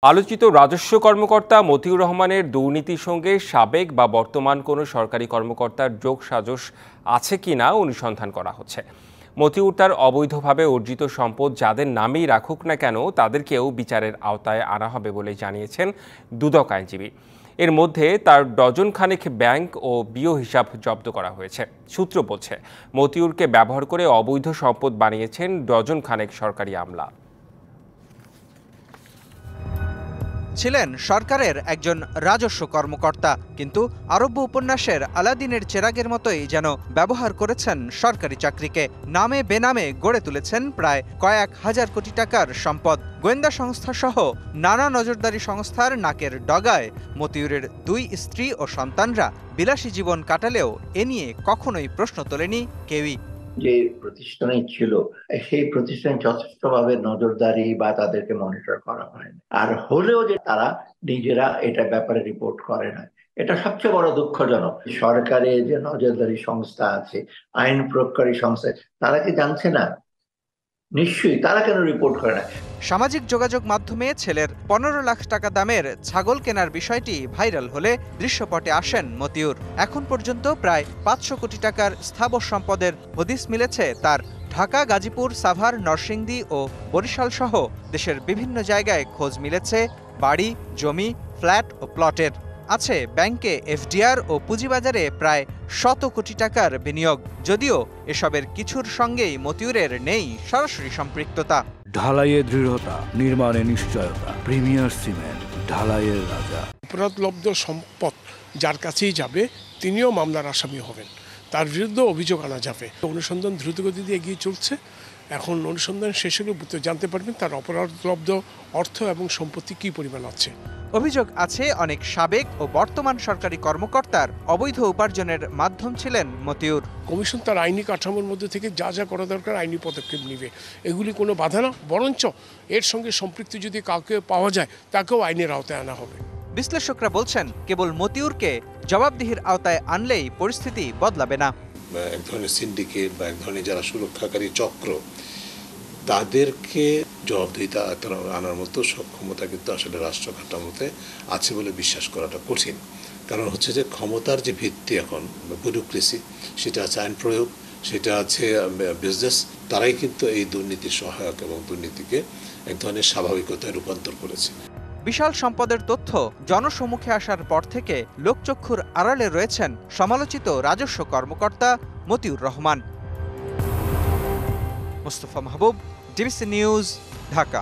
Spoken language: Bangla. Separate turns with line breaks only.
আলোচিত রাজস্ব কর্মকর্তা মতিউর রহমানের দুর্নীতির সঙ্গে সাবেক বা বর্তমান কোনো সরকারি কর্মকর্তার যোগসাজশ আছে কিনা অনুসন্ধান করা হচ্ছে। মতিউর তার অবৈধভাবে অর্জিত সম্পদ যাদের নামেই রাখুক না কেন তাদেরকেও বিচারের আওতায় আনা হবে বলে জানিয়েছেন দুদক আইনজীবী। এর মধ্যে তার ডজন খানেক ব্যাংক ও বিও হিসাব জব্দ করা হয়েছে। সূত্র বলছে, মতিউরকে ব্যবহার করে অবৈধ সম্পদ বানিয়েছেন ডজন খানেক সরকারি আমলা।
ছিলেন সরকারের একজন রাজস্ব কর্মকর্তা, কিন্তু আরব্য উপন্যাসের আলাদিনের চেরাগের মতোই যেন ব্যবহার করেছেন সরকারি চাকরিকে। নামে বেনামে গড়ে তুলেছেন প্রায় কয়েক হাজার কোটি টাকার সম্পদ। গোয়েন্দা সংস্থা সহ নানা নজরদারি সংস্থার নাকের ডগায় মতিউরের দুই স্ত্রী ও সন্তানরা বিলাসী জীবন কাটালেও এ নিয়ে কখনোই প্রশ্ন তোলেনি কেউই।
যে প্রতিষ্ঠানে ছিল সেই প্রতিষ্ঠানে যথেষ্টভাবে নজরদারি বা তাদেরকে মনিটর করা হয় না, আর হলেও যে তারা নিজেরা এটা ব্যাপারে রিপোর্ট করে না, এটা সবচেয়ে বড় দুঃখজনক। সরকারে যে নজরদারি সংস্থা আছে, আইন প্রয়োগকারী সংস্থা, তারা কি জানছে না? নিশ্চয়ই তারা কেন রিপোর্ট করে না?
সামাজিক যোগাযোগ মাধ্যমে ছেলের 15 লাখ টাকা দামের ছাগল কেনার বিষয়টি ভাইরাল হলে দৃশ্যপটে আসেন মতিউর। এখন পর্যন্ত প্রায় 500 কোটি টাকার স্থাবর সম্পদের হদিস মিলেছে তার। ঢাকা, গাজীপুর, সাভার, নরসিংদী ও বরিশাল সহ দেশের বিভিন্ন জায়গায় খোঁজ মিলেছে বাড়ি, জমি, ফ্ল্যাট ও প্লটের। আছে ব্যাংকে এফডিআর ও পুঁজিবাজারে প্রায় 100 কোটি টাকার বিনিয়োগ, যদিও এসবের কিছুর সঙ্গেই মতিউরের নেই সরাসরি সম্পৃক্ততা।
ঢালাইয়ের দৃঢ়তা, নির্মাণে নিশ্চয়তা, প্রিমিয়ার সিমেন্ট, ঢালাইয়ের রাজা।
অপরাধলব্ধ সম্পদ যার কাছেই যাবে তিনিও মামলার আসামি হবেন, তার বিরুদ্ধে অভিযোগ আনা যাবে। অনুসন্ধান দ্রুতগতিতে এগিয়ে চলছে। এখন অনুসন্ধান শেষ হলে জানতে পারবেন তার অপরাধলব্ধ অর্থ এবং সম্পত্তি কী পরিমাণ আছে।
অভিযোগ আছে অনেক সাবেক ও বর্তমান সরকারি কর্মকর্তার অবৈধ উপার্জনের মাধ্যম ছিলেন মতিউর।
কমিশন তার আইনি কাঠামোর মধ্যে থেকে যা যা করা দরকার আইনি পদক্ষেপ নেবে, এগুলি কোনো বাধা না, বরঞ্চ এর সঙ্গে সম্পৃক্ত যদি কাউকে পাওয়া যায় তাকেও আইনের আওতায় আনা হবে।
বিশ্লেষকরা বলছেন, কেবল মতিউরকে জবাবদিহির আওতায় আনলেই পরিস্থিতি বদলাবে না।
এক ধরনের সিন্ডিকেট বা এক ধরনের যারা সুরক্ষাকারী চক্র, তাদেরকে জবাবদিহিতা আনার মতো সক্ষমতা কিন্তু আসলে রাষ্ট্র কাঠামোতে আছে বলে বিশ্বাস করাটা কঠিন। কারণ হচ্ছে যে ক্ষমতার যে ভিত্তি এখন ব্যুরোক্রেসি, সেটা আছে আইন প্রয়োগ, সেটা আছে বিজনেস, তারাই কিন্তু এই দুর্নীতির সহায়ক এবং দুর্নীতিকে এক ধরনের স্বাভাবিকতায় রূপান্তর করেছে।
বিশাল সম্পদের তথ্য জনসম্মুখে আসার পর থেকে লোকচক্ষুর আড়ালে রয়েছেন সমালোচিত রাজস্ব কর্মকর্তা মতিউর রহমান। মোস্তফা মাহবুব, ডিবিসি নিউজ, ঢাকা।